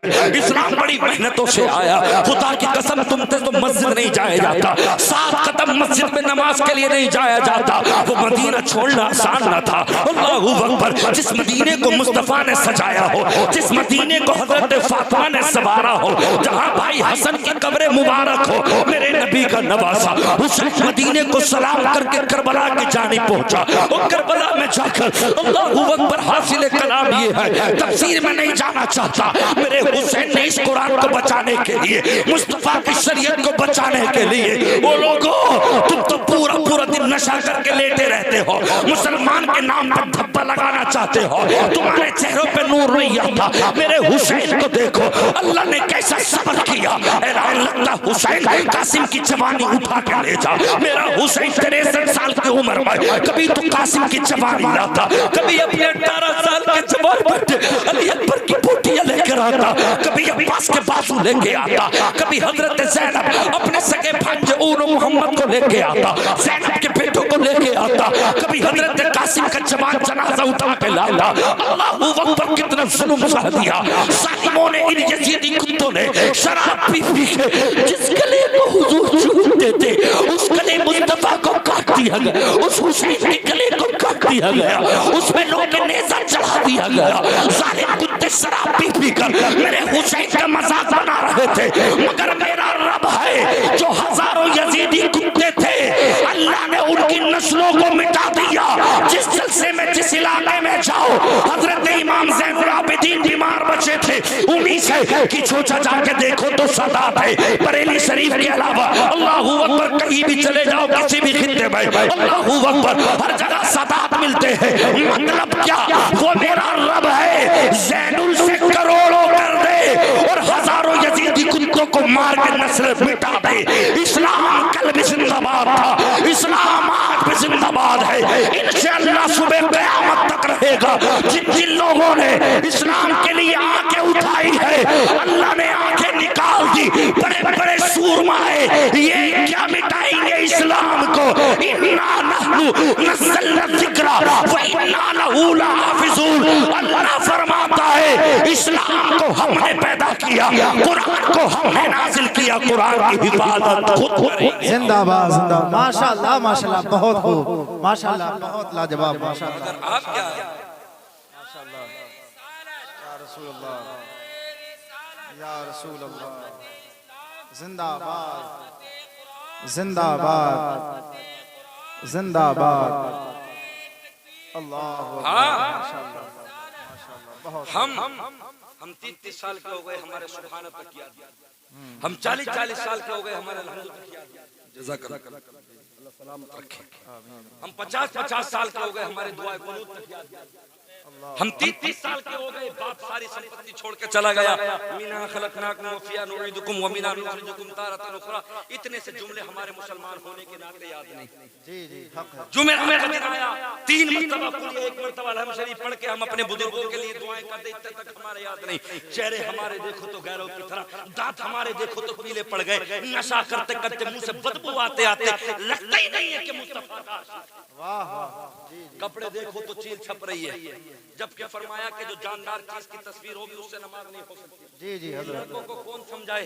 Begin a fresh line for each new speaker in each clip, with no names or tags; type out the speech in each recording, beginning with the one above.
इस्लाम बड़ी मेहनतों से आया। खुदा की कसम तुमसे तो मस्जिद नहीं जाया जाता, 7 कदम मस्जिद में नमाज के लिए नहीं जाया जाता। वो मदीना छोड़ना आसान न था। अल्लाहू अकबर। जिस मदीने को मुस्तफा ने सजाया हो, जिस मदीने को हजरत फातिमा ने संवारा हो, जहां भाई हसन की कब्र मुबारक हो, मेरे नबी का नवासा हुसैन मदीने को सलाम करके करबला की जानिब पहुंचा। और करबला में जाकर अल्लाहू अकबर हासिल कलाम ये है, तफसीर में नहीं जाना चाहता। मेरे हुसैन ने इस कुरान को बचाने के लिए, मुस्तफा की शरीयत को बचाने के लिए, वो लोगों तुम तो पूरा पूरा दिन नशा करके लेटे रहते हो, मुसलमान के नाम पर धब्बा लगाना चाहते हो, तुम्हारे चेहरों पे नूर नहीं आता। मेरे हुसैन को देखो, अल्लाह ने कैसा सब्र किया। ऐलान लगता हुसैन कासिम की जवानी उठा के ले जा। मेरा हुसैन 63 साल की उम्र में कभी तो कासिम की जवानी लाता, कभी अपने 18 साल के जवान बच्चे अली अकबर की पोटियां लेकर आता, कभी अब्बास के बाजू लेके आता, कभी हजरत ज़ैनब अपने सगे भांजे ऊन मोहम्मद को लेके आता, ज़ैनब के बेटों को लेके आता, कभी हजरत कासिम का जवान जनाजा उठा के लाता। अल्लाहू अकबर, कितना जुल्म सह दिया जालिमों ने, इन यजीदी कुत्तों ने। शराब पी पी के जिस गले को हुजूर चूमते थे, उस गले मुस्तफा को काट दिया गया, उस हुसैन के गले को काट दिया गया, उसमें लोग के नेज़ा चढ़ा दिया गया। जालिम कुत्ते शराब पी पी कर मेरे हुसैन का मजाक बना रहे थे, मगर मेरा रब है जो हजारों यजीदी कुत्ते थे, अल्लाह ने उनकी नस्लों को मिटा दिया। जिस जलसे में, जिस इलाके में जाओ, हजरत इमाम ज़ैनुल आबिदीन बीमार बचे थे, उन्हीं से कि छोटा जाके देखो तो सादात है। बरेली शरीफ के अलावा अल्लाहू अकबर, कहीं भी चले जाओ किसी भी खित्ते में, अल्लाहू अकबर, हर जगह सादात मिलते हैं। मतलब क्या? वो मेरा रब है, ज़ैनुल से करोड़ों कर दे और हजारों यजीदी कुत्तों को मार के नस्ल मिटा दे। इस्लाम कल भी जिंदाबाद था, इस्लाम आज भी जिंदाबाद है, इंशाअल्लाह सुबह क़यामत तक रहेगा। जिन जिन लोगों ने इस्लाम के लिए आंखें उठाई है, अल्लाह ने आंखें निकाल दी। बड़े बड़े सूरमा है, ये क्या मिटाएंगे इस्लाम को? इन्ना नहनु नज़्ज़लना ज़िक्रा व इन्ना लहू लहाफ़िज़ून। अल्लाह फरमाता है, इस्लाम को हमने पैदा किया, कुरान को हमने नाज़िल किया, कुरान की हिफाजत खुद करेंगे।
जिंदाबाद जिंदाबाद। माशाअल्लाह माशाअल्लाह, बहुत खूब, माशाअल्लाह, बहुत लाजवाब, माशाअल्लाह।
आप क्या
माशाअल्लाह, या रसूल अल्लाह, या रसूल अल्लाह, जिंदाबाद जिंदाबाद जिंदाबाद। अल्लाह माशाअल्लाह माशाअल्लाह, बहुत।
हम 30 साल के हो गए हमारे सुभान तक किया, हम 40 साल के हो गए हमारे अल्हम्दुलिल्लाह किया। जज़ाकल्लाह, अल्लाह सलामत रखे। हम 50 साल के हो गए हमारे दुआ कुनूत तक किया। हम 30 साल के हो गए, बाप सारी संपत्ति छोड़ के चला गया। मिना खलकनाकुम व फिया नुईदुकुम व मिना नुखरिजुकुम तारतन उखरा। इतने से जुमले हमारे मुसलमान होने के नाते याद नहीं।
जी जी, हक है।
जुमेरात का दिन आया, 3 मरतबा कुल 1 मरतबा अलहम शरीफ पढ़ के हम अपने बुजुर्गों के लिए दुआएं करते, इतने तक हमारे याद नहीं। चेहरे हमारे देखो तो गैरों की तरह, दांत हमारे देखो तो पीले पड़ गए। नशा करते करते मुंह से बदबू आते आते लगता ही नहीं है कि मुस्तफा का
वाह वाह।
कपड़े देखो तो चील छप रही है, जबकि फरमाया कि जो जानदार चीज की तस्वीर होगी उससे नमाज नहीं हो सकती।
जी जी हजरत।
लड़कों को कौन समझाए?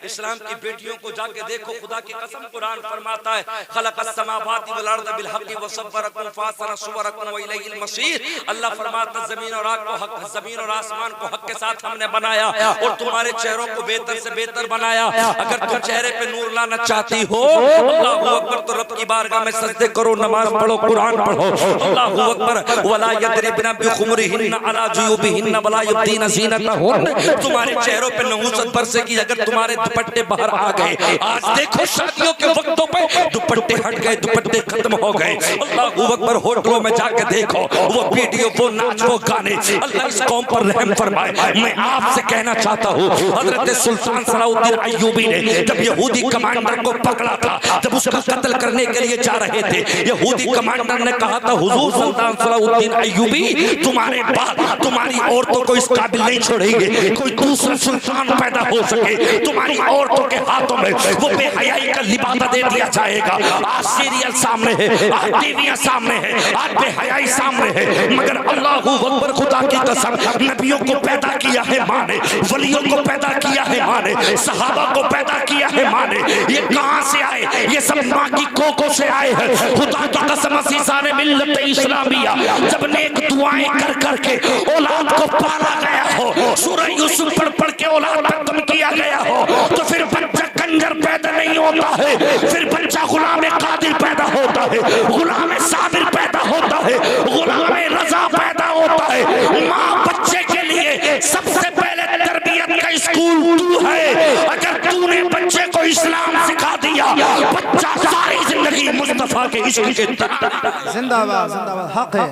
इस्लाम की बेटियों को जाके देखो, खुदा की कसम कुरान फरमाता है, खलक़स समावाति वल अर्द बिल हक़्क़ि व सव्वरकुम फ़अहसन सुवरकुम व इलैहिल मसीर। अल्लाह फरमाता ज़मीन और आग को हक, ज़मीन और आसमान को हक के साथ हमने बनाया और तुम्हारे चेहरों को बेहतर से बेहतर बनाया। अगर तुम चेहरे पे नूर लाना चाहती हो, अल्लाहू अकबर, तो रब की बारगाह में सजदे करो, नमाज पढ़ो, कुरान पढ़ो। अल्लाहू अकबर। वला यदरिबना बिखुमरिहिन्ना अला जुयूबिहिन्ना वला युब्दीना ज़ीनतहुन्ना। तुम्हारे चेहरों पे नहूसत बरसेगी अगर तुम्हारे दुपट्टे बाहर आ गए। आज देखो शादियों के वक्तों पे दुपट्टे हट गए, दुपट्टे खत्म हो गए। अल्लाहू अकबर। होटलों में जाके देखो, वो वीडियो, वो नाच, वो गाने। अल्लाह इस कौम पर रहम फरमाए। मैं आपसे कहना चाहता हूँ, हजरत सुल्तान सलाउद्दीन अय्यूबी ने जब यहूदी कमांडर को पकड़ा था, जब उसका कत्ल करने के लिए जा रहे थे, यहूदी कमांडर ने कहा था, हुजूर सुल्तान सलाउद्दीन अय्यूबी तुम्हारे बाद तुम्हारी औरतों को इस काबिल नहीं छोड़ेंगे कोई दूसरा सुल्तान पैदा हो सके। तुम्हारी औरतों के हाथों में वो बेहयाई का लिबासा दे दिया जाएगा। आज सीरियल सामने है, आज टीवियां सामने है, आज बेहयाई सामने है, मगर अल्लाहू अकबर, खुदा की कसम, नबियों को पैदा किया है माँ ने, वलियों को पैदा किया है माँ ने, सहाबा को पैदा किया है माँ ने। ये कहां से आए? ये सब माँ की कोकों से आए हैं। खुदा की कसम, सीसाने मिल्लत इस्लामिया जब नेक दुआएं कर करके औलाद को पाला गया हो, सूरह यूसुफ पढ़ पढ़ के औलाद पर कम किया गया हो, तो फिर बच्चा कंजर पैदा नहीं होता है, फिर बच्चा गुलाम कादिर पैदा होता है, गुलाम साबिर पैदा होता है, गुलाम रजा पैदा होता है। माँ बच्चे के लिए सबसे पहले तरबियत का स्कूल तू है। अगर तूने बच्चे को इस्लाम सिखा दिया, बच्चा सारी जिंदगी मुस्तफा के इश्क के
जिंदाबाद जिंदाबाद। हक है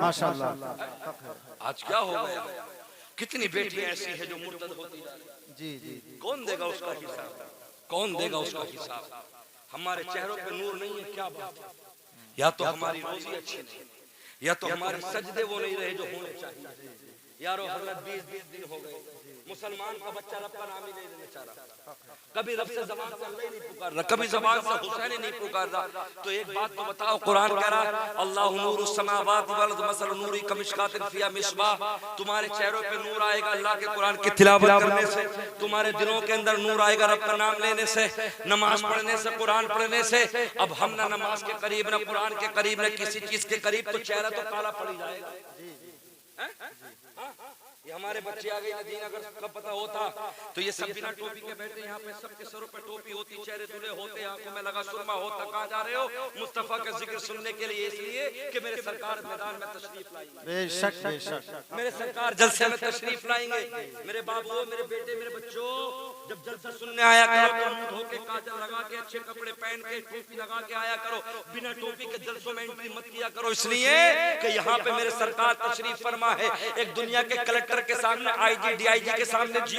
माशाल्लाह।
आज क्या हो गया? कितनी बेटियां ऐसी है जो मुर्तद होती जा रही? जी जी, कौन देगा उसका हिसाब? कौन देगा उसका हिसाब? हमारे चेहरों पे नूर नहीं है, क्या बात है? या तो हमारी रोजी अच्छी नहीं, या तो हमारे सजदे वो नहीं रहे जो होने चाहिए। यारो हजरत 20 दिन हो गए, मुसलमान का बच्चा रब का नाम ही नहीं लेने चाह रहा, कभी रब से ज़बान से अल्लाह ही नहीं पुकार रहा, कभी ज़बान से हुसैन ही नहीं पुकार रहा। तो एक बात तो बताओ, कुरान कह रहा है अल्लाहु नूरुस समावाति वल अर्द मसल नूरी कमिशकातिन फिया मिसबाह। तुम्हारे चेहरों पे नूर आएगा अल्लाह के कुरान की तिलावत करने से, तुम्हारे दिलों के अंदर नूर आएगा रब का नाम लेने से, नमाज पढ़ने से, कुरान पढ़ने से। अब हम ना नमाज के करीब, ना कुरान के करीब, ना किसी चीज के करीब, तो चेहरा तो काला पड़ जाएगा। ये हमारे बच्चे आ गए नदीन, अगर सबका पता होता तो ये सब बिना टोपी के बैठे, यहाँ पे सबके सरों पे टोपी होती, चेहरे धुले होते, आंखों में लगा सुरमा होता। कहाँ जा रहे हो? मुस्तफा का जिक्र सुनने के लिए, इसलिए कि मेरे सरकार मैदान में तशरीफ लाएंगे।
बेशक बेशक,
मेरे सरकार जलसे में तशरीफ लाएंगे। मेरे बाबुओं, मेरे बेटे, मेरे बच्चों, जब जलसा सुनने आया करो तो मुंह धो के, काजल लगा के, अच्छे कपड़े पहन के, टोपी लगा के आया करो। बिना टोपी के जलसों में एंट्री मत किया करो, इसलिए कि यहाँ पे मेरे सरकार तशरीफ फरमा है। एक दुनिया के कलेक्टर के सामने, आईजी डीआईजी के सामने जी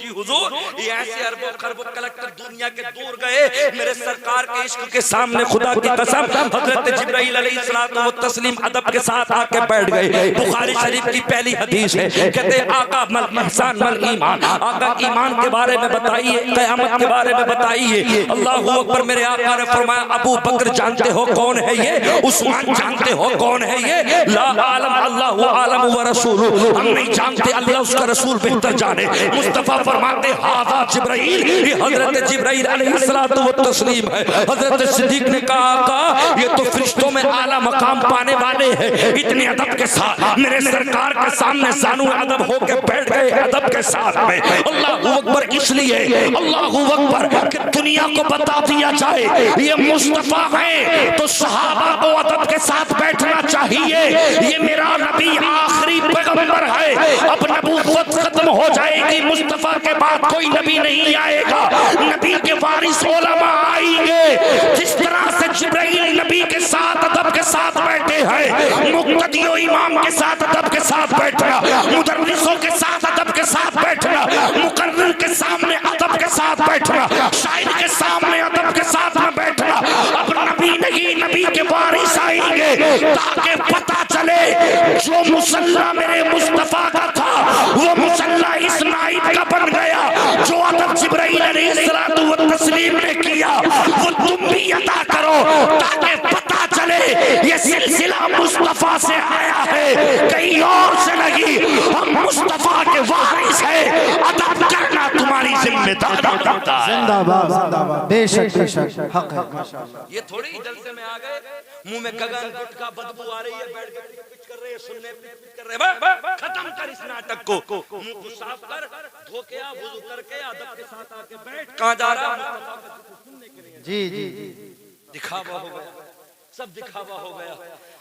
हुजूर, ये ऐसे अरबों खरबों कलेक्टर दुनिया के दूर गए, मेरे सरकार के इश्क के सामने खुदा की कसम हजरत जिब्राइल अलैहिस्सलाम वो तस्लीम अदब के साथ आके बैठ गए। बुखारी शरीफ की पहली हदीस है, कहते आका मल ihसान मल ईमान, आका ईमान के बारे में बताइए, क़यामत के बारे में बताइए। अल्लाहू अकबर। मेरे आका ने फरमाया अबू बकर जानते हो कौन है ये? उस्मान जानते हो कौन है ये? ला आलम अल्लाहु आलम व रसूलुहु, हम नहीं जानते, अल्लाह उसका रसूल बेहतर जाने। मुस्तफा फरमाते हाज़ा जिब्राइल, ये हजरत जिब्राइल अलैहिस्सलातु व तस्लीम है। हजरत सिद्दीक ने कहा आका ये तो फरिश्तों में आला मकाम पाने वाले हैं। इतने अदब के साथ मेरे सरकार के सामने सानू अदब होके बैठ गए, अदब के साथ में। अल्लाहू अकबर, इसलिए अल्लाहू अकबर कि दुनिया को बता दिया जाए ये मुस्तफा है, तो सहाबा को अदब के साथ बैठना चाहिए। ये मेरा नबी आखिरी पैगंबर है, अब नबूवत खत्म हो जाएगी, मुस्तफा के बाद कोई नबी नहीं आएगा, नबी के वारिस उलमा आएंगे। जिस तरह से जिब्राइल नबी के साथ अदब के साथ बैठे हैं, मुक्तदियों इमाम के साथ अदब के साथ बैठना, मुदर्रिसों के साथ अदब के साथ बैठना, मुकर्रिर के सामने अदब के साथ बैठना, शायर के सामने अदब के साथ में बैठना। अब नबी नहीं, नबी के वारिस आएंगे, ताकि पता चले जो मुसल्ला मेरे मुस्तफा का था वो मुसल्ला इस नाइब का बन गया। जो अदब जिब्राइल अलैहिस्सलातु व तस्लीम ने किया वो तुम भी अदा करो, ताकि पता चले ये सिलसिला मुस्तफा से आया है, कहीं और से नहीं। हम मुस्तफा के वारिस हैं, अदब करना तुम्हारी जिम्मेदारी होता है।
जिंदाबाद जिंदाबाद, बेशक बेशक, हक है माशाल्लाह।
ये थोड़ी जलसे में आ गए, मुंह में गगन गुटका बदबू आ रही है, बैठ के पिच कर रहे हैं, सुनने पिच कर रहे हैं। खत्म कर इस नाटक को, मुंह को साफ कर, धो के आ, वुजू करके अदब के साथ आके बैठ। कहां जा रहा है? सुनने के लिए।
जी जी,
दिखावा हो गया, सब दिखावा हो गया।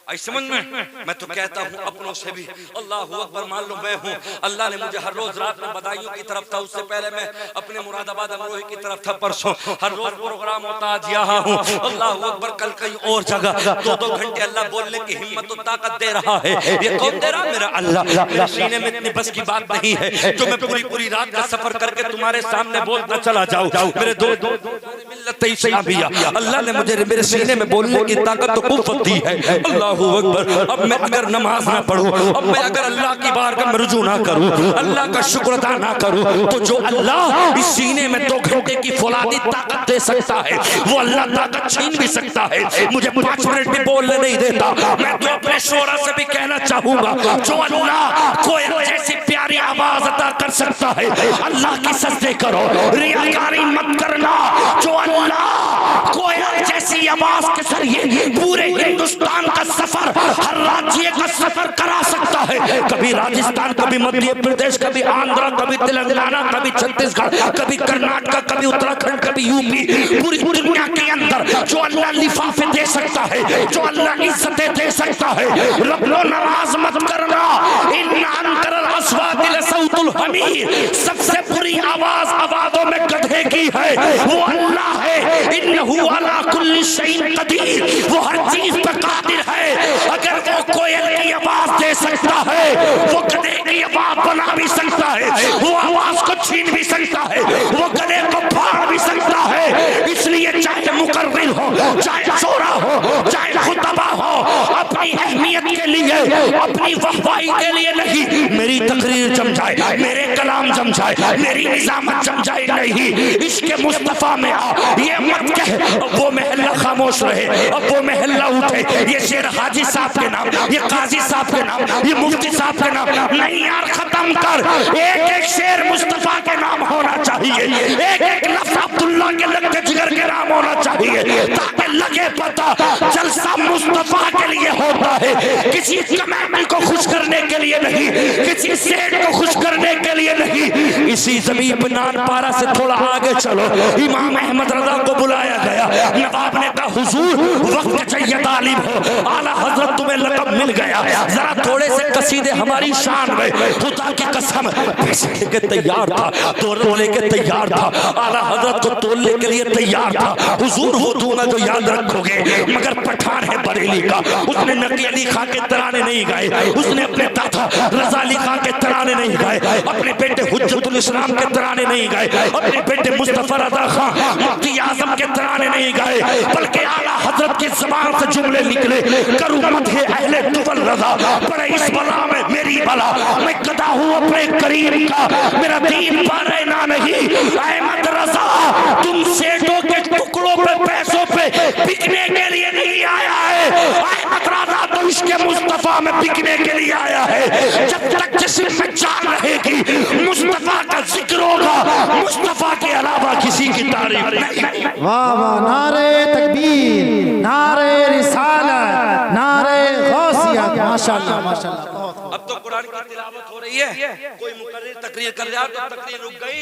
आई समझ में? मैं तो कहता हूँ अपनों से भी अल्लाहू अकबर मान लो मैं हूँ। अल्लाह ने मुझे हर रोज रात में बदायूं की तरफ था, उससे पहले मैं अपने मुरादाबाद अमरोही की तरफ था, परसों हर रोज प्रोग्राम होता, आज यहाँ हूँ। अल्लाहू अकबर। कल कहीं और जगह 2-2 घंटे अल्लाह बोलने की हिम्मत और ताकत दे रहा है। ये कौन दे रहा? मेरा अल्लाह। मेरे सीने में इतनी बस की बात नहीं है जो मैं पूरी रात का सफर करके तुम्हारे सामने बोलता चला जाऊँ। मेरे दो मिल्लत इस्लामिया। अल्लाह ने मुझे मेरे सीने में बोलने की ताकत तो कुव्वत दी है। अल्लाहू अकबर। अब मैं अगर नमाज ना पढ़ूं, अब मैं अगर अल्लाह की बारगाह में रुजू ना करूं, अल्लाह का शुक्र अदा ना करूं, तो जो अल्लाह इस सीने में 2 घंटे की फौलादी ताकत दे सकता है, वो अल्लाह ताकत छीन भी सकता है। मुझे 5 मिनट भी बोलने नहीं देता। मैं तो अपने शोरा से भी कहना चाहूंगा, जो अल्लाह कोयल जैसी प्यारी आवाज अदा कर सकता है, अल्लाह की सजदे करो, रियाकारी मत करना। जो अल्लाह कोयल जैसी आवाज के जरिए पूरे हिंदुस्तान का सफर, हर राज्य का सफर करा सकता है, कभी राजस्थान, कभी मध्य प्रदेश, कभी आंध्र, कभी तेलंगाना, कभी छत्तीसगढ़, कभी कर्नाटक, कभी उत्तराखंड, कभी यूपी, पूरी दुनिया के अंदर जो अल्लाह लिफाफे दे सकता है, जो अल्लाह इज्जतें दे सकता है, रब्बो नाराज मत करना। सबसे बुरी आवाज आवाजों में गधे की है, वो अल्लाह है। इन्नहु अला कुल्ली शैइन कदीर, वो हर चीज पर कादिर है। अगर वो कोयल की आवाज दे सकता है, वो गधे की आवाज बना भी सकता है, वो आवाज को छीन भी सकता है, वो गधे को फाड़ भी सकता है। इसलिए चाहे मुकर्रिर हो, चाहे शोरा हो, चाहे खुतबा हो, अपनी अहमियत के लिए, अपनी वफाई के लिए नहीं, मेरी तकरीर जम जाए, मेरे कलाम जम जाए, मेरी निजामत जम जाए नहीं, इसके मुस्तफा में आ, ये मत कह वो महल्ला खामोश रहे, अब वो महल्ला उठे, ये शेर हाजी साहब के नाम, ये काजी साहब के नाम, ये मुफ्ती साहब के नाम नहीं यार, खत्म कर। एक एक शेर मुस्तफा के नाम होना चाहिए, एक एक लफ्ज अब्दुल्ला के लगे जिगर के नाम होना चाहिए, ताकि लगे पता जलसा मुस्तफा के लिए होता है, किसी कमेटी को खुश करने के लिए नहीं, किसी सेठ को खुश करने के लिए नहीं। इसी जमीन पर नानपारा से थोड़ा आगे चलो, इमाम अहमद रजा को बुलाया गया। नवाब ने कहा हुजूर वक्त चाहिए तालिब हो, आला हजरत तुम्हें लक़ब मिल गया, जरा थोड़े से कसीदे हमारी शान में। खुदा की कसम पैसे लेके तैयार था, तोल लेके तैयार था, आला हजरत को तोलने के लिए तैयार था। हुजूर वो दूंगा जो याद रखोगे, मगर पठान है बरेली का, उसने नकी अली खां के तराने नहीं गाए, उसने अपने दादा रजा अली खां के तराने नहीं गाए, अपने बेटे हुज्जतुल इस्लाम के तराने नहीं गाए, अपने बेटे मुस्तफा रजा खां मुफ्ती आजम के तराने नहीं गाए, बल्कि आला हजरत की ज़बान से जुमले निकले, करूं मदहे अहले तुवल रजा, पड़े इस बला में मेरी बला, मैं गदा हूं अपने करीम का, मेरा दीन पर रहना नहीं। अहमद रजा तुम सेठों के टुकड़ों पे, पैसों पे बिकने के लिए नहीं आया है, अहमद रजा तो इसके मुस्तफा में बिकने के लिए आया है। जब तक जिस्म में जान रहेगी मुस्तफा का जिक्र होगा, मुस्तफा के अलावा किसी की तारीफ नहीं।
वाह वाह, नारे तकबीर, नारे रिसालत, नारे गौसिया, माशाअल्लाह माशाअल्लाह।
अब तो कुरान की तिलावत हो रही है, कोई मुकर्रिर तकरीर कर रहा तो तकरीर रुक गई,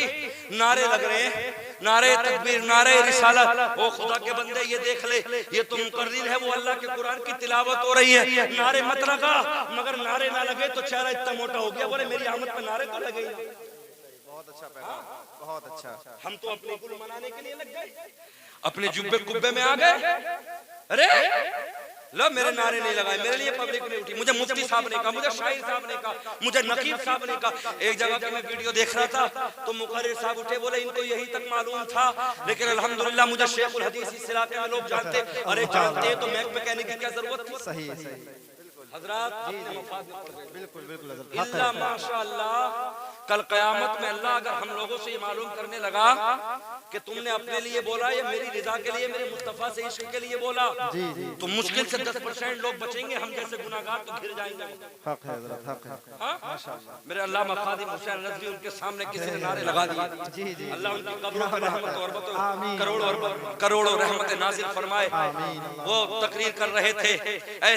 नारे लग रहे हैं, नारे तकबीर, नारे रिसालत। ओ खुदा के बंदे ये देख ले, ये तो मुकर्रिर है, वो अल्लाह के कुरान की तिलावत हो रही है, नारे मत लगा। मगर नारे ना लगे तो चेहरा इतना मोटा हो गया, बोले मेरी आमद पे नारे तो लगे।
बहुत अच्छा पैगाम, बहुत अच्छा।
हम तो अपने कुल मनाने के लिए लग गए, अपने जुब्बे कुब्बे में आ गए। अरे लो मेरे नारे नहीं लगाए, मेरे लिए पब्लिक नहीं उठी, मुझे मुफ्ती साहब ने कहा, मुझे शाहिर साहब ने कहा, मुझे नकीब साहब ने कहा। एक जगह पे मैं वीडियो देख रहा था तो मुकर्रिर साहब उठे, बोले इनको यही तक मालूम था, लेकिन अल्हम्दुलिल्लाह मुझे शेखुल हदीस इस इलाके में लोग जानते। अरे जानते हैं तो मैक में कहने की क्या जरूरत थी?
सही सही
हजरात
बिल्कुल बिल्कुल
इल्ला माशाअल्लाह, कल क़यामत में अल्लाह अगर हम लोगों से ये मालूम करने लगा कि तुमने अपने लिए बोला या मेरी रिजा के लिए, मेरे मुस्तफा से इश्क के लिए बोला, तो मुश्किल से 10% लोग बचेंगे, हम जैसे गुनाहगार तो घिर जाएंगे।
हक है हजरत, हक है।
माशाअल्लाह मेरे अल्लामा खादिम हुसैन नज़वी, उनके सामने किसी ने नारे लगा दिए, अल्लाह उनकी कब्रों पर रहमत और करोड़ों रहमत नाज़िल फरमाए। वो तकरीर कर रहे थे,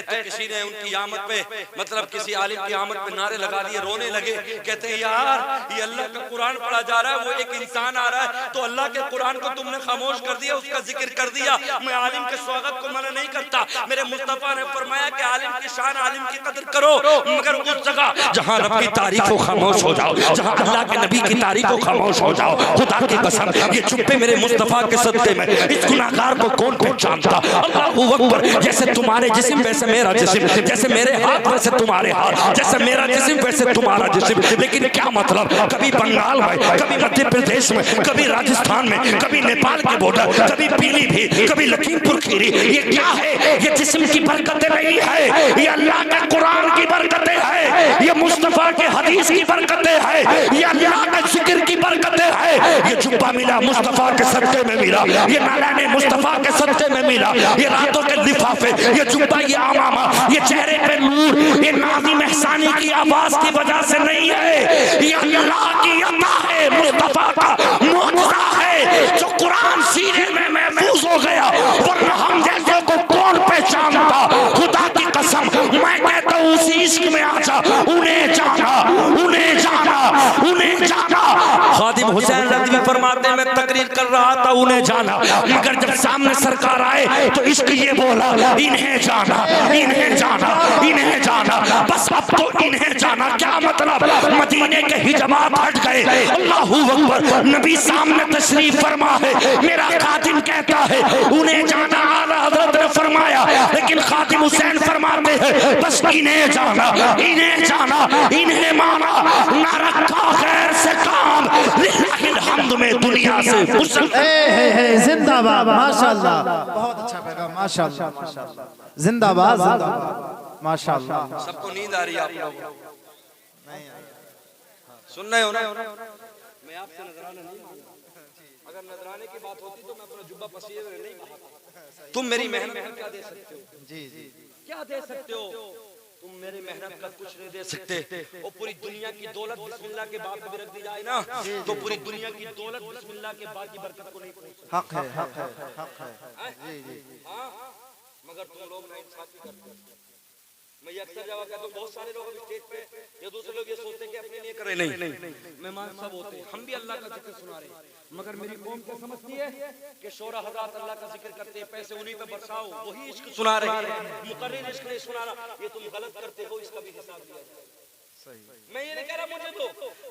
तो किसी ने उनकी आमद पे, मतलब किसी आलिम की आमद पे नारे लगा दिए, रोने लगे, कहते हैं यार ये अल्लाह का कुरान पढ़ा जा रहा है, वो एक इंसान आ रहा है तो अल्लाह के कुरान को तुमने खामोश कर दिया, उसका जिक्र कर दिया। मैं आलिम के स्वागत को मना नहीं करता, मेरे मुस्तफा ने फरमाया कि आलिम की शान, आलिम की कदर करो, मगर उस जगह जहां रब की तारीफ को खामोश हो जाओ, जहां अल्लाह के नबी की तारीफ को खामोश हो जाओ। खुदा की कसम ये चुप्पे मेरे मुस्तफा के सदके में, इस गुनाहगार को कौन पहचानता? अल्लाहू अकबर। जैसे तुम्हारे जिस्म वैसे मेरा जिस्म, जैसे मेरे हाथ वैसे तुम्हारे हाथ, जैसे मेरा जिस्म वैसे तुम्हारा जिस्म, लेकिन क्या मतलब कभी बंगाल में, कभी मध्य प्रदेश में, कभी राजस्थान में, कभी नेपाल के बॉर्डर, कभी पीलीभीत, कभी लखीमपुर खीरी। ये क्या है? ये जिस्म की बरकतें नहीं है, ये अल्लाह के कुरान की बरकतें है, ये मुस्तफा के हदीस की बरकतें है, ये अल्लाह के जिक्र की बरकतें है। ये जुब्बा मिला मुस्तफा के सदके में मिला, ये नालाने मुस्तफा के सदके में मिला, ये रातों के लिफाफे, ये जुब्बा, ये आमामा, ये चेहरे पे नूर, ये नाज़िम एहसानी की आवाज की वजह से नहीं है, ये अल्लाह की अता है, मुस्तफा का मुअजिज़ा है जो कुरान सीने में महफूज हो गया। वरना हम जैसे को कौन पहचानता? खुदा की कसम मैं कहता हूँ उसी इश्क में आजा, उन्हें जाना, उन्हें जाना, उन्हें जाना। खादिम हुसैन रज़वी फरमाते हैं मैं तकरीर कर रहा था उन्हें जाना, मगर जब सामने सरकार आए तो इश्क ये बोला इन्हें जाना, इन्हें जाना, इन्हें जाना। बस अब तो इन्हें जाना। क्या मतलब? मदीने के हिजाबात हट गए। अल्लाहू अकबर। नबी सामने तशरीफ फरमा है, मेरा खादिम कहता है उन्हें जाना। आला हज़रत ने फरमाया, लेकिन खादिम हुसैन फरमाते हैं बस इन्हें जाना, इन्हें जाना, इन्हें माना, ना रखा गैर से काम, लिल्लाहिल हम्द में दुनिया से
जिंदाबाद। माशाअल्लाह, बहुत अच्छा पैगाम। माशाअल्लाह, माशाअल्लाह, जिंदाबाद, जिंदाबाद, माशाअल्लाह।
सबको नींद आ रही है? आप लोग सुन रहे हो ना? मैं आपसे नजराना नहीं मांगता। अगर नजराने की बात होती तो मैं अपना जुब्बा पसीने में नहीं बहाता। तुम मेरी मेहनत क्या दे सकते हो? जी जी, क्या दे सकते हो? तुम मेरी मेहनत का कुछ नहीं दे सकते। और पूरी दुनिया की दौलत बिस्मिल्लाह के बाद कभी रख दी जाए ना तो पूरी दुनिया की दौलत बिस्मिल्लाह के बाद की बरकत को नहीं पहुंचती।
हक है, हक है, हक है। जी जी,
हाँ, मगर तुम लोग नाइंसाफी करते हो। मैं ये अक्सर जवाब कहता हूँ, बहुत सारे लोग स्टेज पे या दूसरे लोग ये सोचते हैं कि अपने लिए करे। नहीं, मेहमान सब होते हैं, हम भी अल्लाह का जिक्र सुना रहे हैं। मगर मेरी कौम क्या समझती है कि शोरा हज़रात अल्लाह का जिक्र करते हैं, पैसे उन्हीं पे बरसाओ, वही इश्क सुना रहे हैं, मुकर्रिर इश्क नहीं सुना रहा। ये तुम गलत करते हो, इसका भी हिसाब दिया जाए। मैं ये नहीं कह रहा मुझे तो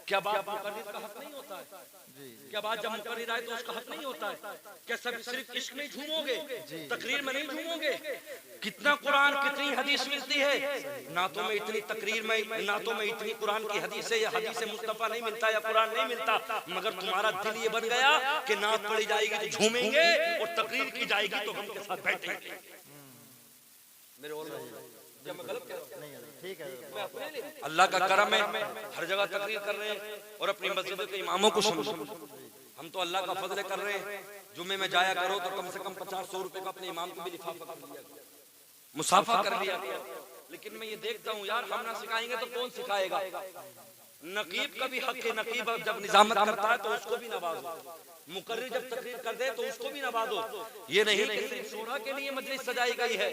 क्या बात मुकर्रिर का हक नहीं होता है? क्या बात जब मुकर्रिर आए तो उसका हक नहीं होता है? क्या सब सिर्फ इश्क में झूमोगे, तकरीर में नहीं झूमोगे? कितना कुरान कितनी हदीस मिलती है, नातों में इतनी तकरीर में, नातों में इतनी कुरान की हदीस है या हदीस मुस्तफा नहीं मिलता या कुरान नहीं मिलता। मगर तुम्हारा दिल ये बन गया कि नात पढ़ी जाएगी तो झूमेंगे और तकरीर की जाएगी तो हम के साथ बैठेंगे। मेरे मैं गलत कह रहा हूं? ठीक है, मैं अपने लिए अल्लाह का करम है, हर जगह तकरीर कर रहे हैं और अपनी मस्जिद के इमामों को समझो। हम तो अल्लाह का फजल कर रहे हैं। जुम्मे में जाया करो तो कम से कम 50-100 रुपए का अपने इमाम को भी लिफाफा कर दिया, मुसाफा कर दिया। लेकिन मैं ये देखता हूँ यार, हम ना सिखाएंगे तो कौन सिखाएगा? नकीब का भी हक है, नकीब जब निजामत करता है तो उसको भी नवाजो, मुकर्रिर जब तकरीर कर दे तो उसको भी नवाजो। ये नहीं कि सिर्फ शोरा के लिए मजलिस सजाई गई है।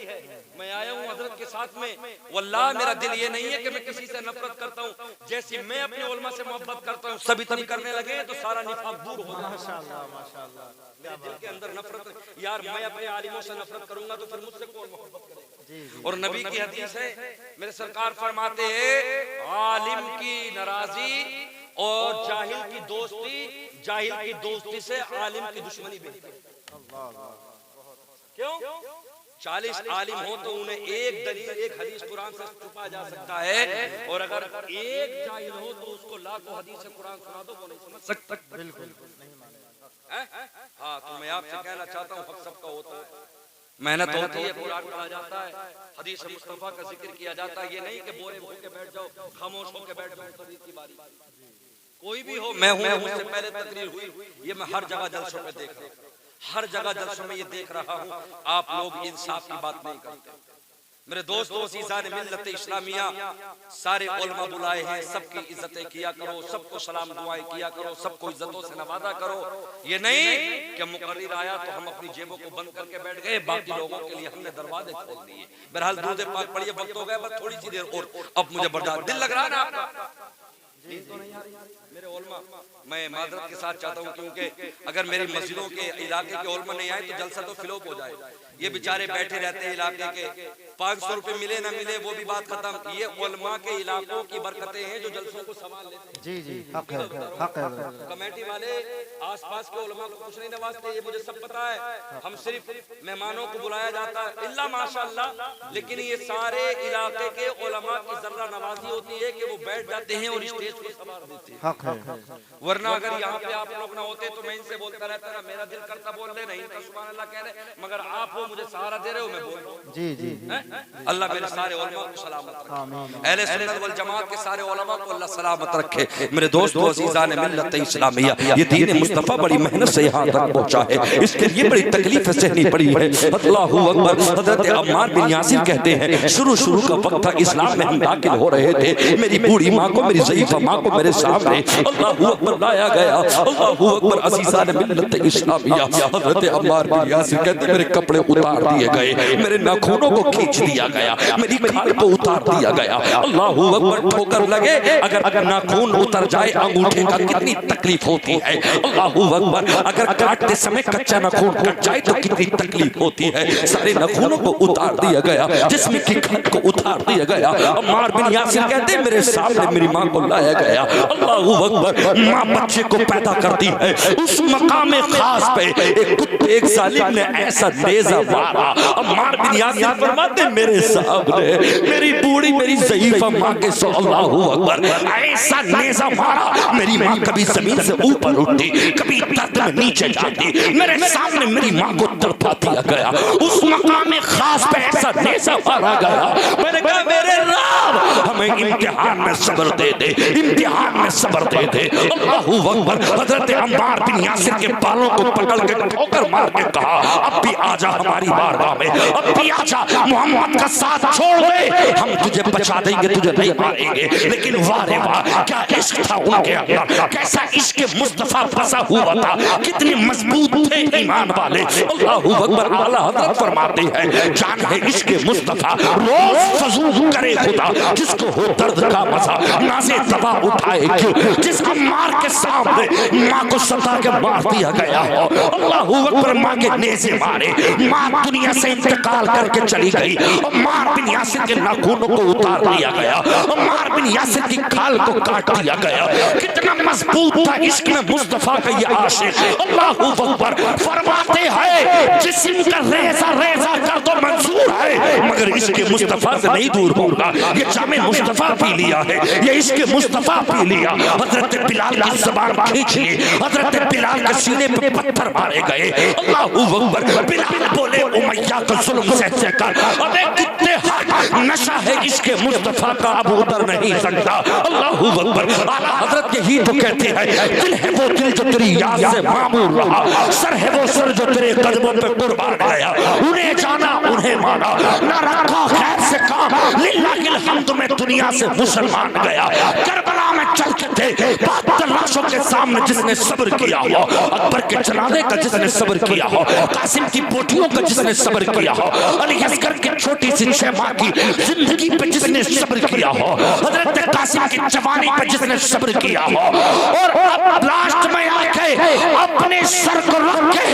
मैं आया हूँ हजरत के साथ में, वल्लाह मेरा दिल ये नहीं है कि मैं किसी से नफरत करता हूँ। जैसी मैं अपने उलमा से मोहब्बत करता हूँ, सभी तभी करने लगे तो सारा निफाक दूर हो जाए।
माशाअल्लाह, माशाअल्लाह।
मेरे दिल के अंदर नफरत, यार मैं अपने आलिमों से नफरत करूंगा तो फिर मुझसे कौन मोहब्बत करेगा? और नबी की हदीस है, मेरे सरकार फरमाते हैं आलिम की नाराजी और जाहिल की दोस्ती, जाहिल की दोस्ती से आलिम की दुश्मनी बेहतर। क्यों? 40 आलिम हो तो उन्हें एक दलील, एक हदीस कुरान से छुपा जा सकता है, और अगर एक जाहिल हो तो उसको लाखों हदीस से कुरान सुना दो वो नहीं समझ सकता। बिल्कुल नहीं मानेगा। हाँ, तो मैं आपसे कहना चाहता हूँ, हक सबका होता है, मेहनत होती है, कुरान पढ़ा जाता है, हदीस मुस्तफा का जिक्र किया जाता है। ये नहीं कि बोरे होके बैठ जाओ, खामोश होके बैठ जाओ। तकरीर की बारी कोई भी हो, मैं हूँ, मुझसे पहले तकरीर हुई, ये मैं हर जगह जलसों पे देख रहा हूँ, हर जगह जलसों में ये देख रहा हूँ। आप लोग इंसाफ की बात नहीं करते। मेरे दोस्तों, सीज़ान मिल्लत इस्लामिया सारे उलमा बुलाए हैं, सबकी इज्जतें किया करो, सबको सलाम दुआएं किया करो, सबको इज्जतों से नवाजा करो। ये नहीं कि मुकर्रिर आया तो हम अपनी जेबों को बंद करके बैठ गए, बाकी लोगों के लिए हमने दरवाजे खोल दिए। बहरहाल दूध पाक पढ़िए, वक्त हो गया, बस थोड़ी सी देर और। अब मुझे बड़ा दिल लग रहा है ना आपका? नींद तो नहीं आ रही? मेरे उलमा, मैं माजरत के साथ चाहता हूँ क्योंकि अगर मेरी मस्जिदों के इलाके के उलमा नहीं आए तो जलसा तो फ्लॉप हो जाए। ये बेचारे बैठे रहते हैं इलाके के, 500 रुपए मिले ना मिले वो भी बात खत्म। ये उलमा के इलाकों की बरकतें हैं जो जलसों को संभाल लेते हैं।
जी जी, हक है, हक है।
कमेटी वाले आसपास के उलमा को कुछ नहीं नवाजते, ये मुझे सब पता है। हम सिर्फ मेहमानों को बुलाया जाता है इल्ला माशाअल्लाह, लेकिन ये सारे इलाके के उलमा की जर्रा नवाजी होती है कि वो बैठ जाते हैं और स्टेज को संभाल देते हैं।
हक है।
वरना अगर यहाँ पे आप लोग ना होते तो मैं इनसे बोलता रहता ना, मेरा दिल करता बोलने नहीं, इनका सुभान अल्लाह कह रहे, मगर आप हो मुझे सहारा दे रहे हो, मैं बोल रहा हूँ।
जी जी,
अल्लाह मेरे सारे उलमा को सलामत रखे, अहले सुन्नत वल जमात के सारे उलमा को अल्लाह सलामत रखे। मेरे दोस्तों अज़ीज़ान मिल्लत इस्लामिया, ये दीन मुस्तफ़ा बड़ी मेहनत से यहाँ तक पहुँचा है, इसके लिए बड़ी तकलीफ सहनी पड़ी है। अल्लाहु अकबर। हज़रत अम्मार बिन यासिर कहते हैं शुरू का वक्त था, इस्लाम में हम दाखिल हो रहे थे, मेरी बूढ़ी माँ को, मेरी ज़ईफ़ा माँ को मेरे सामने अल्लाहु अकबर लाया गया। अल्लाहु अकबर। अज़ीज़ान मिल्लत इस्लामिया, हज़रत अम्मार बिन यासिर कहते मेरे कपड़े उतार दिए गए, मेरे नाखूनों को खींच दिया गया, मेरी खाल को उतार दिया गया। अल्लाहु अकबर। ठोकर लगे, अगर नाखून उतर जाए अंगूठे का कितनी तकलीफ होती है। अल्लाहु अकबर। अगर काटते समय कच्चा नाखून कट जाए तो कितनी तकलीफ होती है। सारे नाखूनों को उतार दिया गया, जिस्म की खाल को उतार दिया गया। अम्मार बिन यासिर कहते मेरे सामने मेरी माँ को लाया गया। अल्लाहु अकबर। माँ बच्चे को पैदा करती है, उस मकाम खास पे एक कुत्ते, एक जालिम ने ऐसा नेज़ा मारा। अम्मार बिन यासिर फरमाते मेरे सामने मेरी बूढ़ी, मेरी ज़ईफ़ा माँ के अल्लाहु अकबर ऐसा नेज़ा मारा, मेरी माँ कभी जमीन से ऊपर उठती, कभी दर्द में नीचे जाती, मेरे सामने मेरी माँ को तड़पा दिया गया। उस मकाम खास पे ऐसा नेज़ा मारा गया। मैंने कहा मेरे रब हमें इम्तिहान में सब्र दे दे, इम्तिहान में सब्र दे दे। अल्लाहु अकबर। हज़रत अम्मार बिन यासिर के बालों को पकड़ के ठोकर मार के कहा अब भी आजा हमारी बारगाह में, अब भी आजा, मोहम्मद का साथ छोड़ दे, हम तुझे बचा देंगे, तुझे नहीं मारेंगे। लेकिन वाह रे वाह, क्या इश्क था उनके अंदर, कैसा इश्क मुस्तफा फंसा हुआ था, कितने मजबूत थे ईमान वाले। अल्लाहु अकबर। आला हज़रत फरमाते हैं जान है इश्क मुस्तफा रोज फजूल करे खुदा, जिसको हो दर्द का मजा नाज़े तबा उठाए क्यों, जिस अम्मार के सामने माँ को सता के मार दिया गया हो। अल्लाहु अकबर। माँ के नेज़े मारे, माँ दुनिया से इंतकाल करके चली गई। अम्मार बिन यासिर के नाखूनों को उतार दिया गया, अम्मार बिन यासिर की खाल को काट दिया गया। कितना मजबूत था इश्क में मुस्तफा का ये आशिक। अल्लाहु अकबर। फरमाते हैं जिस्म का रेज़ा रेज़ा कर दो मंजूर है, मगर इश्क मुस्तफा से नहीं दूर होगा। ये जामे मुस्तफा पी लिया है, ये इश्क मुस्तफा पी लिया। हजरत बिलाल की ज़बान खींच ली, हजरत बिलाल के सीने पे पत्थर मारे गए। अल्लाहु अकबर। बिलाल बोले उमैया का जुल्म सहते कर, अबे कितने नशा है इश्क मुस्तफा का, अब उतर नहीं सकता। अल्लाहु अकबर। आला हजरत यही तो कहते हैं दिल है वो दिल जो तेरी याद से मामूर रहा, सर है वो सर जो तेरे कदमों पे कुर्बान आया। उन्हें जाना उन्हें माना, ना रखा खैर से काम, लिल्लाहिल हम्द में दुनिया से मुसलमान गया। करबला में चलते थे 72 लाशों के सामने जिसने सब्र किया हो, अकबर के जनाजे का जिसने सब्र किया हो, कासिम की पोटियों का जिसने सब्र किया हो, अली असगर की छोटी सी 6 माह की जिंदगी पे जिसने सब्र किया हो, हजरत कासिम की जवानी पे जिसने सब्र किया हो, और अब लास्ट में आके अपने सर को रख के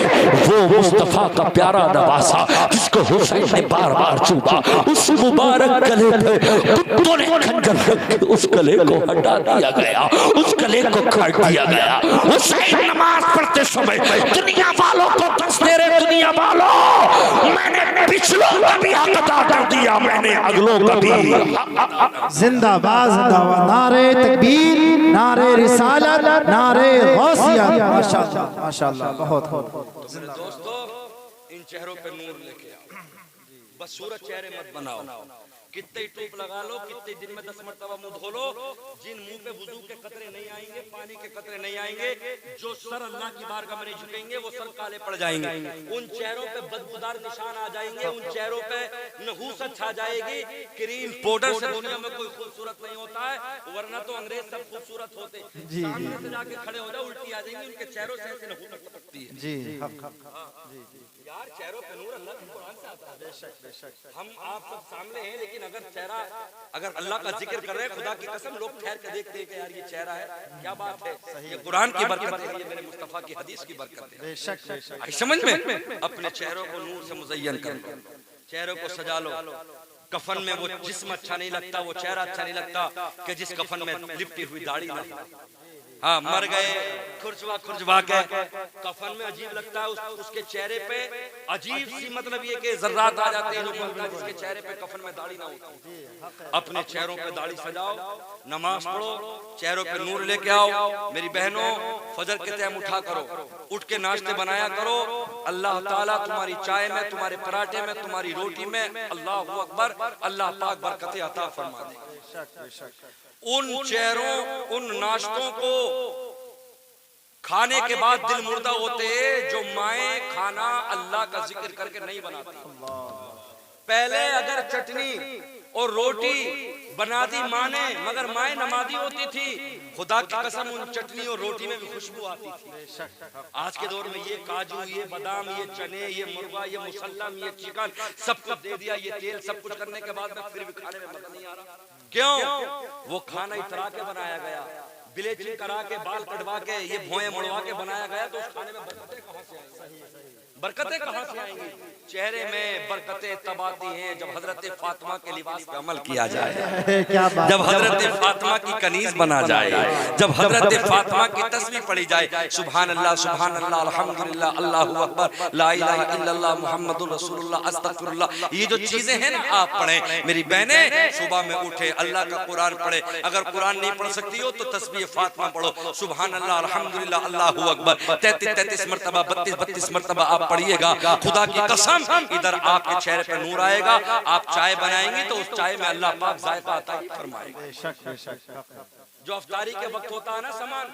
वो मुस्तफा का प्यारा नवासा जिसको हुसैन ने बार बार चूमा, उस मुबारक गले पे कुत्तों ने खंजर रख के उस गले को हटा दिया गया, उस गले को काट दिया गया। हुसैन नमाज पढ़ते समय दुनिया वालों को दस दे रहे, दुनिया वालों मैंने पिछलों का भी हक अदा कर दिया, मैंने अगलों का भी।
जिंदाबाद जिंदाबाद, नारे तकबीर, नारे रिसालत, नारे गौसियत। माशाअल्लाह माशाअल्लाह, बहुत
दोस्तों इन चेहरों पे नूर लेके आओ, बस सूरज चेहरे मत बनाओ। कितने टूप लगा लो, कितने दिन में 10 मरतबा मुंह धो लो, जिन मुंह पे वुजू के कतरे नहीं आएंगे, पानी के कतरे नहीं आएंगे, जो सर अल्लाह की बारगाह में नहीं झुकेंगे वो सर काले पड़ जाएंगे। उन चेहरों पे बदबूदार निशान आ जाएंगे, उन चेहरों पे नहूसत छा जाएगी। क्रीम पाउडर से दुनिया में कोई खूबसूरत नहीं होता है, वरना तो अंग्रेज सब खूबसूरत होते। सामने से जाके खड़े हो जाओ उल्टी आ जाएंगी, उनके चेहरों से ऐसे नहूसत टपकती है।
जी
यार चेहरों पे नूर अल्लाह के कुरान से आता है। बेशक बेशक हम आप सब सामने हैं, लेकिन लेकिन अगर चेहरा, अगर अल्लाह का जिक्र कर रहे हैं, खुदा की कसम लोग ठहर के देखते हैं कि यार ये चेहरा है, क्या बात है, ये कुरान की बरकत है, ये मेरे मुस्तफा की हदीस की बरकत है।
बेशक
समझ में? अपने चेहरों को नूर से मुज़य्यन कर लो, चेहरों को सजा लो। कफन में वो जिस्म अच्छा नहीं लगता, वो चेहरा अच्छा नहीं लगता कि जिस कफन में लिपटी हुई दाढ़ी ना हो। हाँ, मर गए खुरचवा के कफन में अजीब लगता है, उसके चेहरे पे अजीब सी, मतलब ये कि जर्रात आ जाते हैं, जिसके चेहरे पे कफन में दाढ़ी ना हो। अपने चेहरों पे दाढ़ी सजाओ, नमाज पढ़ो, चेहरों पे नूर लेके आओ। मेरी बहनों, फजर के टाइम उठा करो, उठ के नाश्ते बनाया करो। अल्लाह ताला तुम्हारी चाय में, तुम्हारे पराठे में, तुम्हारी रोटी में, अल्लाह अकबर, अल्लाह पाक बरकतें अता फरमा दे। उन चेहरों, उन नाश्तों को खाने के बाद दिल मुर्दा होते जो माए खाना अल्लाह का जिक्र करके नहीं बनाती। पहले अगर चटनी और रोटी बना दी माँ ने, मगर माए नमाजी होती थी, खुदा की कसम उन चटनी और रोटी में भी खुशबू आती थी। आज के दौर में ये काजू, ये बादाम, ये चने, ये मुर्गा, ये मुसल्लम, ये चिकन सब कुछ दे दिया, ये तेल सब कुछ करने के बाद में फिर भी खाने में मजा नहीं आ रहा। क्यों? वो खाना इतरा के बनाया गया, ब्लीचिंग करा के, बाल कटवा के, ये भौएं मुड़वा के बनाया गया, तो उस खाने में बरकतें कहां से आएंगी? बरकतें कहां से आएंगी? चेहरे में बरकतें तब आती हैं जब हजरत फातिमा के लिबास पे अमल किया जाए, जब हजरत फातिमा की कनीज बना जाए, जब हजरत फातिमा की तस्बीह पढ़ी जाए, सुभान अल्लाह, सुभान अल्लाह, अल्हम्दुलिल्लाह, अल्लाहु अकबर, ला इलाहा इल्लल्लाह, मुहम्मदुर रसूलुल्लाह, अस्तगफिरुल्लाह। ये जो चीजें हैं ना, आप पढ़ें। मेरी बहनें, सुबह में उठे, अल्लाह का कुरान पढ़े। अगर कुरान नहीं पढ़ सकती हो तो तस्बीह फातिमा पढ़ो, सुभान अल्लाह, अल्हम्दुलिल्लाह, अल्लाहु अकबर 33 मरतबा, 32 मरतबा आप पढ़िएगा। खुदा की कसम, इधर आपके चेहरे पे नूर आएगा। आप चाय बनाएंगे तो उस चाय में अल्लाह पाक जायका अता फरमाएगा। जो अफ्तारी के वक्त होता है ना सामान,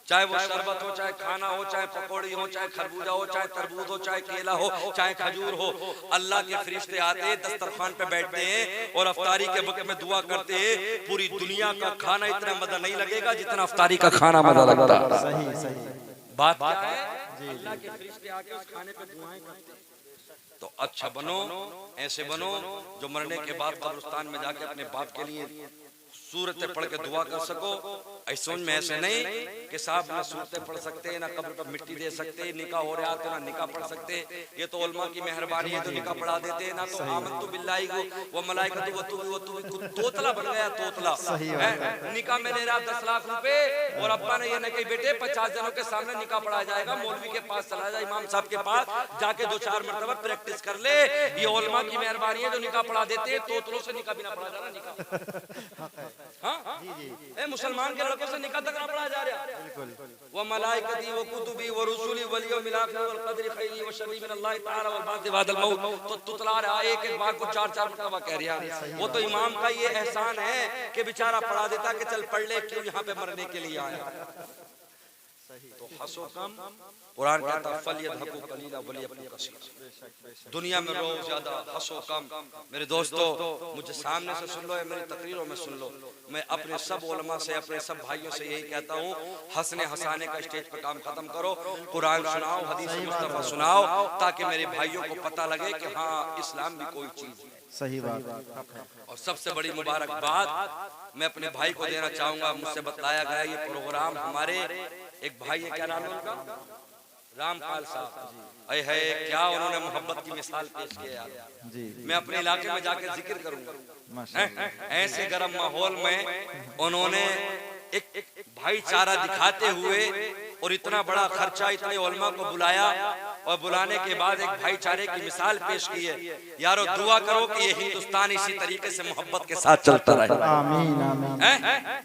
चाहे वो शरबत हो, चाहे खाना हो, चाहे पकौड़ी हो, चाहे खरबूजा हो, चाहे तरबूज हो, चाहे केला हो, चाहे खजूर हो, अल्लाह के फरिश्ते आते हैं, दस्तरखान पे बैठते हैं और अफ्तारी के वक्त में दुआ करते हैं। पूरी दुनिया का खाना इतना मजा नहीं लगेगा जितना अफ्तारी का खाना मजा लगता है। सही बात क्या है? अल्लाह के फरिश्ते आके उस खाने पे दुआएं करते हैं। तो अच्छा बनो, ऐसे बनो जो मरने के बाद कब्रिस्तान में जाके अपने बाप के लिए सूरतें पढ़ के दुआ कर सको। ऐसे में ऐसे नहीं कि साहब ना सूरतें पढ़ सकते, ना कब्र पर मिट्टी दे सकते, निकाह हो रहा तो ना निकाह पढ़ सकते, ये तो उलमा की मेहरबानी है तो निकाह पढ़ा देते, ना तो आमन्तु बिल्लाहि व मलाइकतु व तोतला बन गया, तोतला है। निकाह में ले रहा 10 लाख रुपए और अब्बा ने ये नहीं कही बेटे 50 जनों के सामने निकाह पढ़ा जाएगा, मौलवी के पास चला जाए, इमाम साहब के पास जाके 2-4 मरतबा प्रैक्टिस कर ले। ये उलमा की मेहरबानी है जो निकाह पढ़ा देते, तोतलों से निकाह भी ना पढ़ा जाना। निकाह हाँ, मुसलमान के लड़कों से निकाह तक ना पढ़ा जा रहा। वो मलाइकती व कुतुबी व रुसुली वल यौमिल आखिर वल कदरी खैरी व शर्री मिन अल्लाह तआला वल बात बादल मौत, तो तुतला रहा एक बार को 4-4 मरतबा कह रहा। वो तो इमाम का ये एहसान है कि बेचारा पढ़ा देता कि चल पढ़ ले, क्यों यहाँ पे मरने के लिए आया। तो हंसो कम, कुरान कहता फलियदहकु कलीला वलियबकू कसीरा। दुनिया में रो ज्यादा, हंसो कम। मेरे दोस्तों, मुझे सामने से सुन लो या मेरी तकरीरों में सुन लो, मैं अपने सब उलमा से, अपने सब भाइयों से यही कहता हूँ, हंसने हंसाने का स्टेज पर काम खत्म करो। कुरान सुनाओ, हदीस मुस्तफा सुनाओ, ताकि मेरे भाइयों को पता लगे कि हाँ इस्लाम भी कोई चीज है।
सही बात।
और सबसे बड़ी मुबारकबाद मैं अपने भाई को देना चाहूंगा। मुझसे बतलाया गया ये प्रोग्राम हमारे एक भाई है, क्या नाम है उनका, रामपाल साहब, है क्या उन्होंने मोहब्बत की मिसाल पेश किया जी। मैं अपने इलाके में जाकर जिक्र करूंगा। ऐसे गर्म माहौल में उन्होंने एक भाईचारा दिखाते हुए और इतना बड़ा खर्चा, इतने उलमा को बुलाया और बुलाने के बाद एक भाईचारे की मिसाल पेश की है। यारो दुआ करो कि ये हिंदुस्तान इसी तरीके से मोहब्बत के साथ चलता रहे।
आमीन आमीन।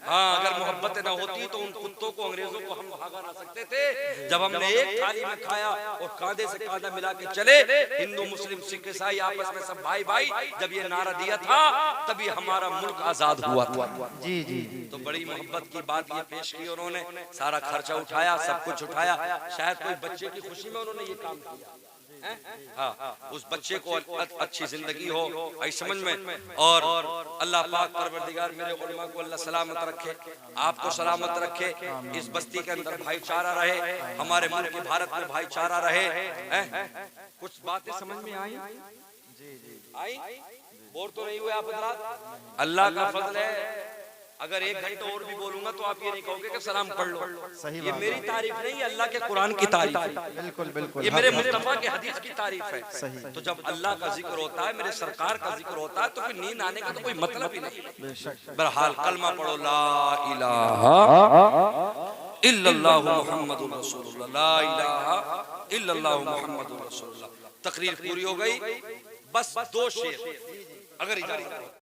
हाँ, अगर मोहब्बत न होती तो उन कुत्तों को, अंग्रेजों को हम भागा ना सकते थे। जब हमने एक थाली में खाया और कांधे से कांधा मिला के चले, हिंदू मुस्लिम सिख ईसाई आपस में सब भाई भाई, जब ये नारा दिया था तभी हमारा मुल्क आजाद हुआ था।
जी जी।
तो बड़ी मोहब्बत की बात ये पेश की उन्होंने, सारा खर्चा उठाया, सब कुछ उठाया। शायद कोई बच्चे की खुशी में उन्होंने ये काम किया। हाँ, उस बच्चे को अच्छी जिंदगी हो, आई समझ में। और अल्लाह पाक परवरदिगार मेरे उलमा को अल्लाह सलामत रखे, आपको सलामत रखे। इस बस्ती के अंदर भाईचारा रहे, हमारे मुल्क भारत में भाईचारा रहे। कुछ बातें समझ में आई? आई बोर तो नहीं हुए आप हजरात? अल्लाह का फजल है, अगर 1 घंटा और भी बोलूंगा तो आप ये नहीं कहोगे कि सलाम पढ़ लो। ये मेरी तारीफ नहीं, अल्लाह के कुरान की तारीफ है।
बिल्कुल बिल्कुल,
ये मेरे मुस्तफा के हदीस की तारीफ है। तो जब अल्लाह का जिक्र होता है, मेरे सरकार का जिक्र होता है, तो फिर नींद आने का तो कोई मतलब ही नहीं। बहरहाल कलमा पढ़ो, ला इलाहा इल्लल्लाहु मुहम्मदुर रसूलुल्लाह, ला इलाहा इल्लल्लाहु मुहम्मदुर रसूलुल्लाह। तकरीर पूरी हो गई, बस 2 शेर अगर इजाजत